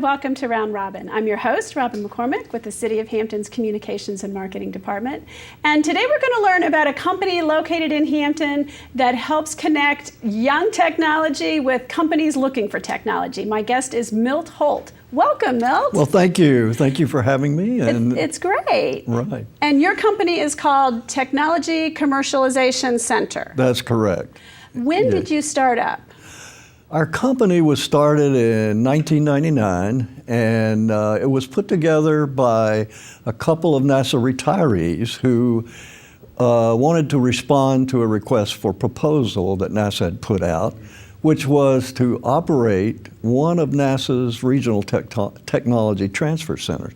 and welcome to Round Robin. I'm your host, Robin McCormick, with the City of Hampton's Communications and Marketing Department. And today we're going to learn about a company located in Hampton that helps connect young technology with companies looking for technology. My guest is Milt Holt. Welcome, Milt. Well, thank you. Thank you for having me. And it's great. Right. And your company is called Technology Commercialization Center. That's correct. When did you start up? Our company was started in 1999, and it was put together by a couple of NASA retirees who wanted to respond to a request for proposal that NASA had put out, which was to operate one of NASA's regional technology transfer centers.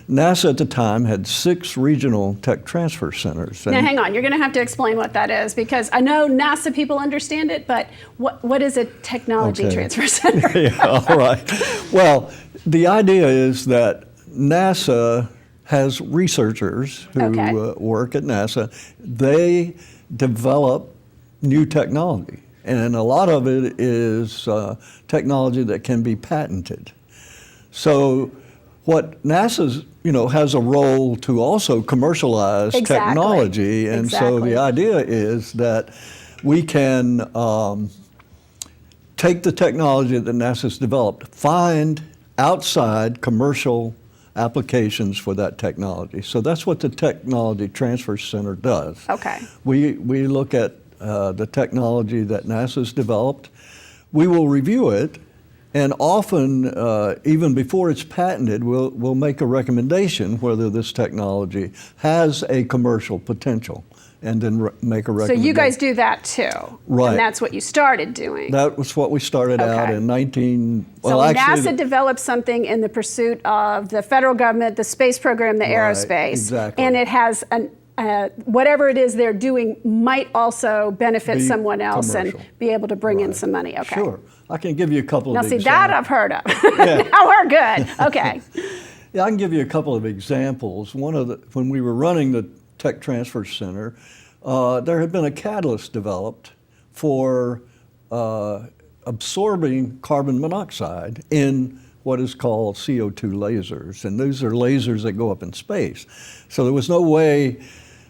NASA at the time had 6 regional tech transfer centers. Now hang on, you're going to have to explain what that is, because I know NASA people understand it, but what is a technology transfer center? Yeah, all right. Well, the idea is that NASA has researchers who work at NASA. They develop new technology, and a lot of it is technology that can be patented. So what NASA's, has a role to also commercialize technology, and so the idea is that we can take the technology that NASA's developed, find outside commercial applications for that technology. So that's what the Technology Transfer Center does. Okay. We look at the technology that NASA's developed. We will review it. And often, even before it's patented, we'll make a recommendation whether this technology has a commercial potential, and then make a recommendation. So you guys do that too? Right. And that's what you started doing? That was what we started out in NASA developed something in the pursuit of the federal government, the space program, the Aerospace. Exactly. And it has whatever it is they're doing might also benefit someone else commercial. And be able to bring in some money. Okay. Sure. I can give you a couple of examples. Now, see, that I've heard of. Yeah. Now we're good. Okay. Yeah, I can give you a couple of examples. When we were running the Tech Transfer Center, there had been a catalyst developed for absorbing carbon monoxide in what is called CO2 lasers. And these are lasers that go up in space. So there was no way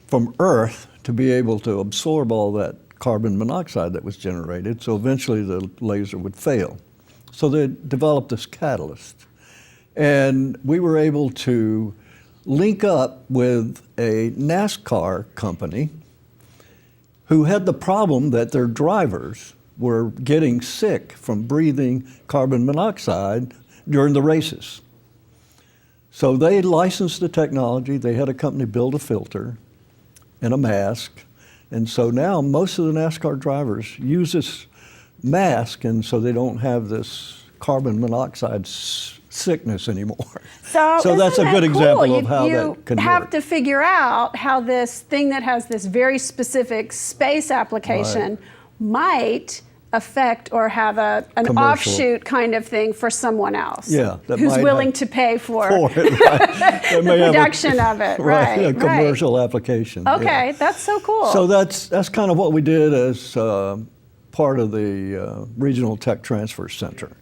from Earth to be able to absorb all that carbon monoxide that was generated, so eventually the laser would fail. So they developed this catalyst. And we were able to link up with a NASCAR company who had the problem that their drivers were getting sick from breathing carbon monoxide during the races. So they licensed the technology. They had a company build a filter and a mask. And so now most of the NASCAR drivers use this mask, and so they don't have this carbon monoxide sickness anymore. So that's a good example of how that can work. You have to figure out how this thing that has this very specific space application might affect or have an offshoot kind of thing for someone else. Yeah, who's willing to pay for it, right. the production of it. Right, a commercial application. Okay, that's so cool. So that's kind of what we did as part of the Regional Tech Transfer Center.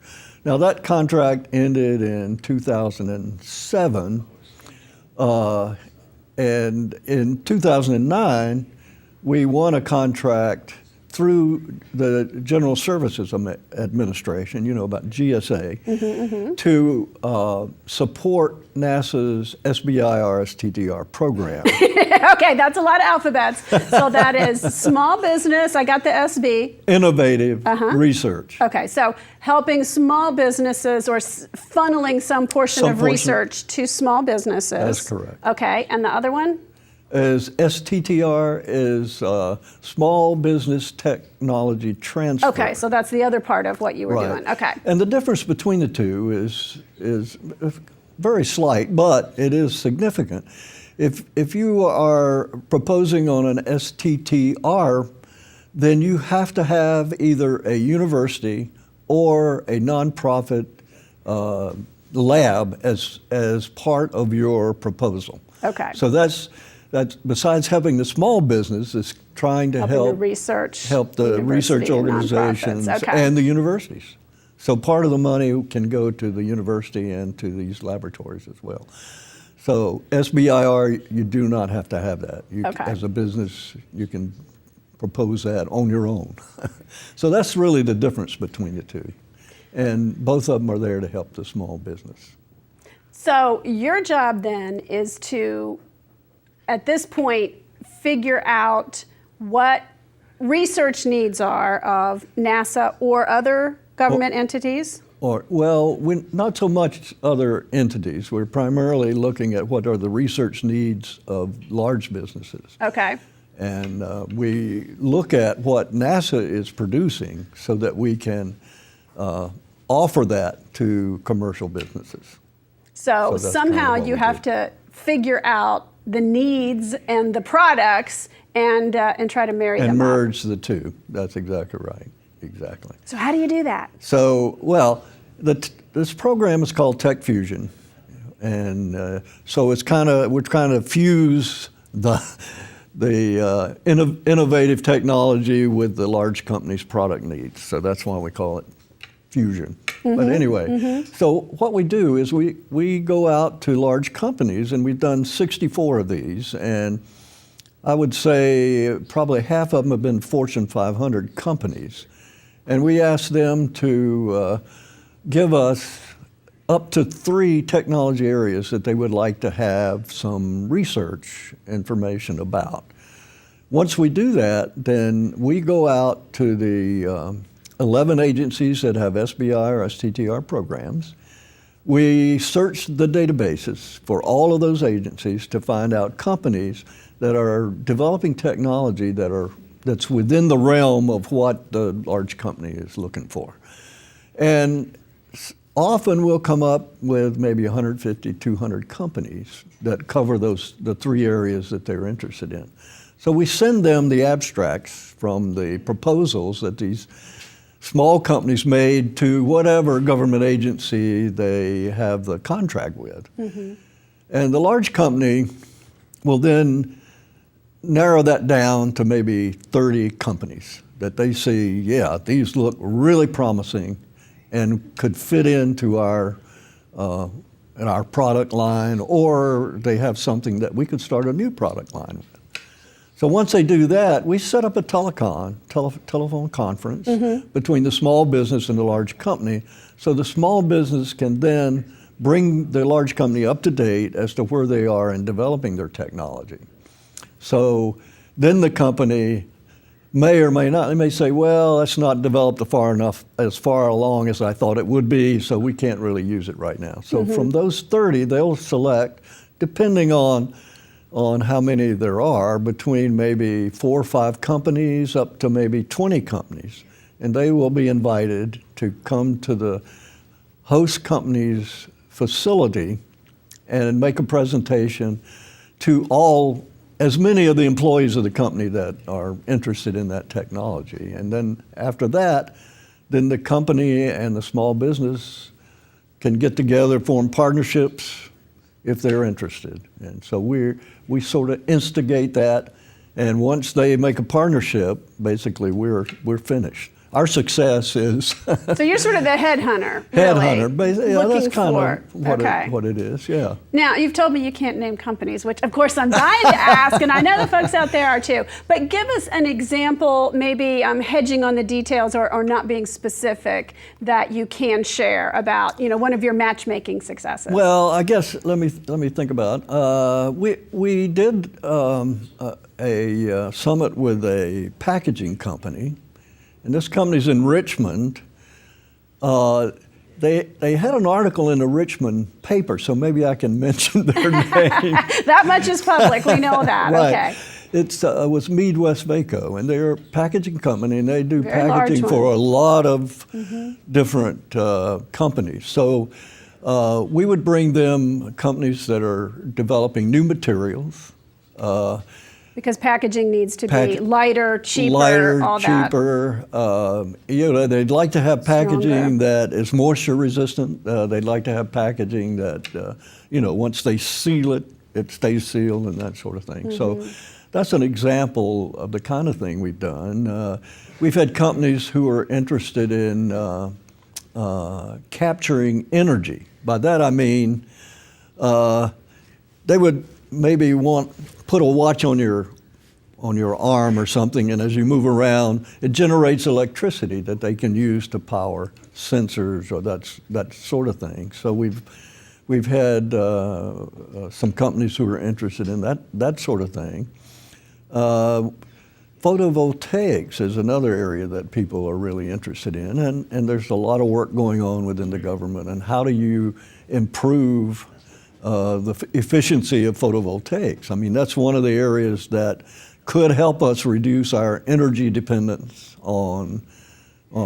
Now that contract ended in 2007, and in 2009 we won a contract through the General Services Administration, about GSA, to support NASA's SBIR-STTR program. Okay, that's a lot of alphabets. So that is small business, I got the SB. Innovative research. Okay, so helping small businesses or funneling some portion of research to small businesses. That's correct. Okay, and the other one? Is STTR is Small Business Technology Transfer. Okay, so that's the other part of what you were doing. Okay. And the difference between the two is very slight, but it is significant. If you are proposing on an STTR, then you have to have either a university or a nonprofit lab as part of your proposal. Okay. So that's besides helping the small business, is trying to help the research organizations and the universities. So part of the money can go to the university and to these laboratories as well. So SBIR, you do not have to have that. Okay. As a business, you can propose that on your own. So that's really the difference between the two. And both of them are there to help the small business. So your job then is to, at this point, figure out what research needs are of NASA or other government entities? Well, not so much other entities. We're primarily looking at what are the research needs of large businesses. Okay. And we look at what NASA is producing so that we can offer that to commercial businesses. So that's somehow kind of what you we have do. to figure out the needs and the products and try to marry them And up. merge the two. That's exactly right. Exactly. So how do you do that? So, well, this program is called Tech Fusion, and so we're kind of fuse the innovative technology with the large company's product needs. So that's why we call it fusion. But anyway, so what we do is we go out to large companies, and we've done 64 of these, and I would say probably half of them have been Fortune 500 companies. And we ask them to give us up to 3 technology areas that they would like to have some research information about. Once we do that, then we go out to the 11 agencies that have SBI or STTR programs. We search the databases for all of those agencies to find out companies that are developing technology that's within the realm of what the large company is looking for. And often we'll come up with maybe 150, 200 companies that cover the 3 areas that they're interested in. So we send them the abstracts from the proposals that these small companies made to whatever government agency they have the contract with. And the large company will then narrow that down to maybe 30 companies that they see, yeah, these look really promising and could fit into our product line, or they have something that we could start a new product line with. So once they do that, we set up a telephone conference between the small business and the large company, so the small business can then bring the large company up to date as to where they are in developing their technology. So then the company may or may not, they may say, well, that's not developed as far along as I thought it would be, so we can't really use it right now. So from those 30, they'll select, depending on how many there are, between maybe 4 or 5 companies up to maybe 20 companies. And they will be invited to come to the host company's facility and make a presentation to as many of the employees of the company that are interested in that technology. And then after that, then the company and the small business can get together, form partnerships if they're interested. And so we sort of instigate that, and once they make a partnership, basically we're finished. Our success is So you're sort of the headhunter, headhunter. really, Yeah, that's looking kind for. of what it is. Yeah. Now, you've told me you can't name companies, which of course I'm dying to ask, and I know the folks out there are too. But give us an example, maybe hedging on the details or not being specific, that you can share about, one of your matchmaking successes. Well, I guess let me think about it. We did a summit with a packaging company. And this company's in Richmond. They had an article in the Richmond paper, so maybe I can mention their name. That much is public, we know that, Right. okay. It was Mead West Vaco, and they're a packaging company, and they do Very packaging large for one. a lot of different companies. So we would bring them companies that are developing new materials. Because packaging needs to be lighter, cheaper, all that. cheaper. They'd like to have packaging that is moisture resistant. They'd like to have packaging that, once they seal it, it stays sealed and that sort of thing. So that's an example of the kind of thing we've done. We've had companies who are interested in capturing energy. By that I mean they would maybe put a watch on your arm or something, and as you move around, it generates electricity that they can use to power sensors or that sort of thing. So we've had some companies who are interested in that sort of thing. Photovoltaics is another area that people are really interested in, and there's a lot of work going on within the government. And how do you improve the efficiency of photovoltaics? I mean, that's one of the areas that could help us reduce our energy dependence on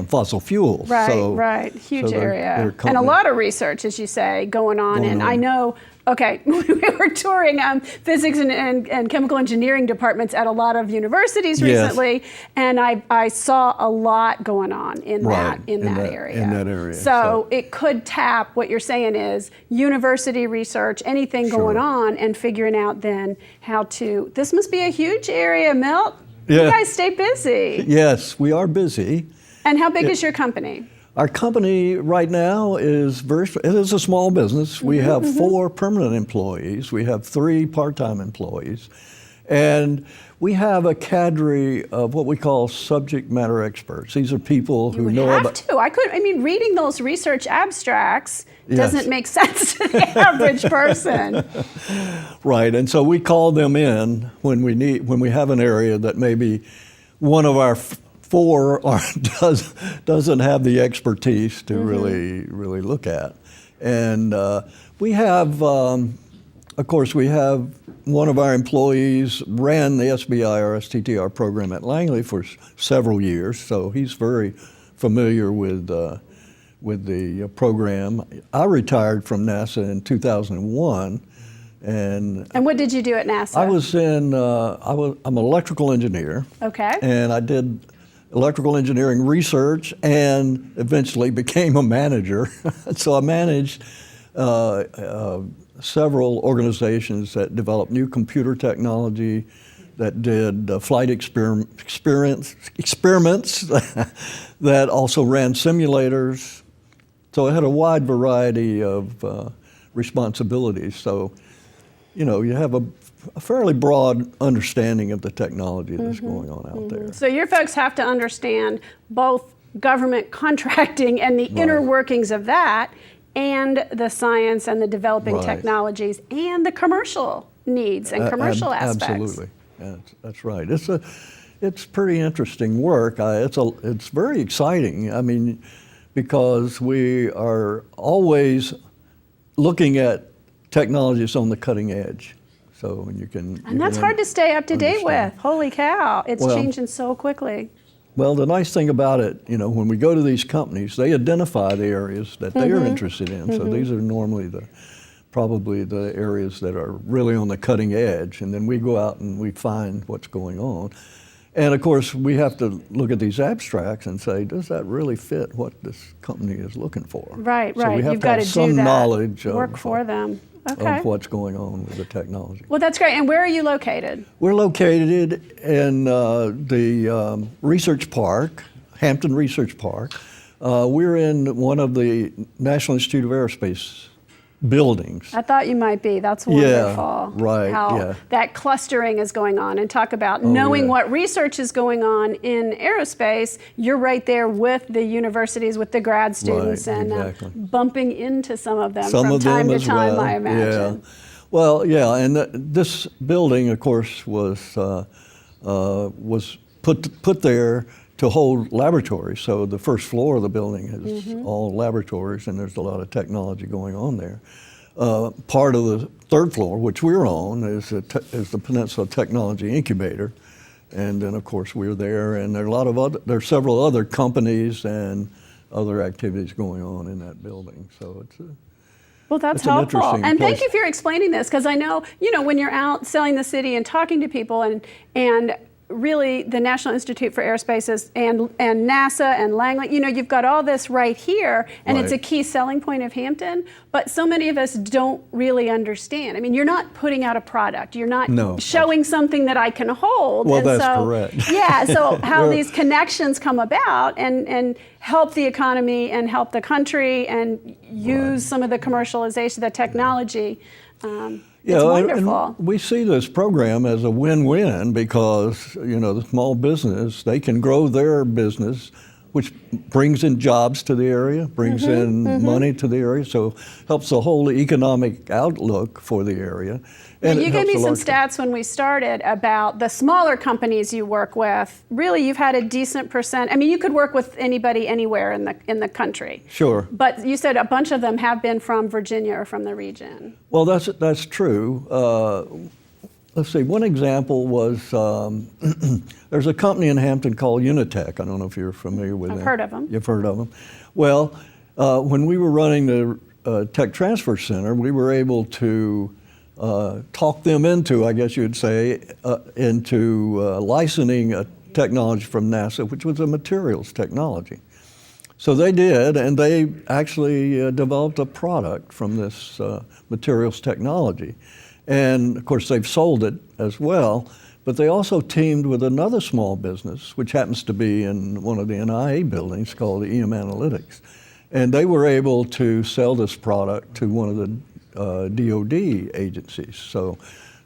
fossil fuels. Right, huge area. And a lot of research, as you say, going on. I know, okay, we were touring physics and chemical engineering departments at a lot of universities recently, and I saw a lot going on in that area. So it could tap, what you're saying is, university research, anything going on, and figuring out then how to, this must be a huge area, Milt. You guys stay busy. Yes, we are busy. And how big is your company? Our company right now it is a small business. We have 4 permanent employees. We have 3 part-time employees. And we have a cadre of what we call subject matter experts. These are people who know about... I mean, reading those research abstracts doesn't make sense to the average person. Right, and so we call them in when we have an area that maybe one of our 4 doesn't have the expertise to really look at. And we have, of course, we have one of our employees ran the SBIR STTR program at Langley for several years, so he's very familiar with the program. I retired from NASA in 2001. And what did you do at NASA? I'm an electrical engineer. Okay. And I did electrical engineering research and eventually became a manager. So I managed several organizations that developed new computer technology, that did flight experiments that also ran simulators. So I had a wide variety of responsibilities. So, you have a fairly broad understanding of the technology that's going on out there. So your folks have to understand both government contracting and the inner workings of that, and the science and the developing technologies and the commercial needs and commercial aspects. Absolutely, that's right. It's pretty interesting work. It's very exciting. I mean, because we are always looking at technologies on the cutting edge. So you can. And that's hard to stay up to date with. Holy cow, it's changing so quickly. Well, the nice thing about it, when we go to these companies, they identify the areas that they are interested in. So these are normally probably the areas that are really on the cutting edge, and then we go out and we find what's going on. And of course, we have to look at these abstracts and say, does that really fit what this company is looking for? Right. So we have You've to got have to some do that. knowledge Work for them. Okay. of what's going on with the technology. Well, that's great. And where are you located? We're located in the Research Park, Hampton Research Park. We're in one of the National Institute of Aerospace buildings. I thought you might be. That's wonderful. Yeah, right. How that clustering is going on, and talk about knowing what research is going on in aerospace. You're right there with the universities, with the grad students, and bumping into some of them from time to time, I imagine. Yeah. Well, yeah, and this building, of course, was put there to hold laboratories. So the first floor of the building is all laboratories, and there's a lot of technology going on there. Part of the third floor, which we're on, is the Peninsula Technology Incubator, and then of course we're there. And there are there's several other companies and other activities going on in that building. So it's well, that's helpful. And thank you for explaining this, because I know, when you're out selling the city and talking to people, and really the National Institute for Aerospace and NASA and Langley, you know, you've got all this right here, and it's a key selling point of Hampton, but so many of us don't really understand. I mean, you're not putting out a product. You're not showing something that I can hold. Well, and that's so, correct. Yeah, so how these connections come about and help the economy and help the country and use some of the commercialization, the technology. It's wonderful. And we see this program as a win-win because, you know, the small business, they can grow their business, which brings in jobs to the area, brings in money to the area, so helps the whole economic outlook for the area. And you gave me some stats when we started about the smaller companies you work with. Really, you've had a decent percent. I mean, you could work with anybody anywhere in the country. Sure. But you said a bunch of them have been from Virginia or from the region. Well, that's true. Let's see, one example was there's a company in Hampton called Unitech. I don't know if you're familiar with them. I've heard of them. You've heard of them. Well, when we were running the Tech Transfer Center, we were able to talk them into, I guess you'd say, into licensing a technology from NASA, which was a materials technology. So they did, and they actually developed a product from this materials technology. And of course, they've sold it as well, but they also teamed with another small business, which happens to be in one of the NIA buildings called EM Analytics. And they were able to sell this product to one of the DOD agencies. So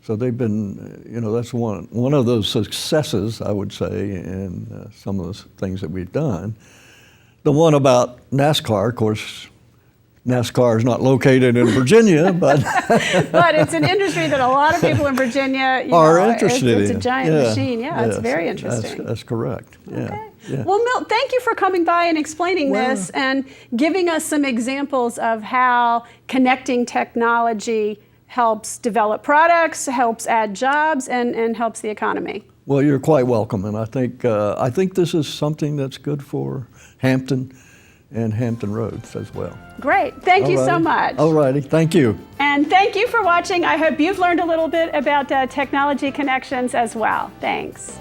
they've been, you know, that's one of those successes, I would say, in some of the things that we've done. The one about NASCAR, of course, NASCAR is not located in Virginia, but but it's an industry that a lot of people in Virginia are interested in. It's a giant machine. Yeah, it's very interesting. That's correct. Yeah. Okay. Yeah. Well, Milt, thank you for coming by and explaining this and giving us some examples of how connecting technology helps develop products, helps add jobs, and helps the economy. Well, you're quite welcome, and I think this is something that's good for Hampton and Hampton Roads as well. Great. Thank you so much. All righty. Thank you. And thank you for watching. I hope you've learned a little bit about technology connections as well. Thanks.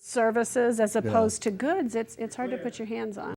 Services as opposed to goods, it's hard to put your hands on.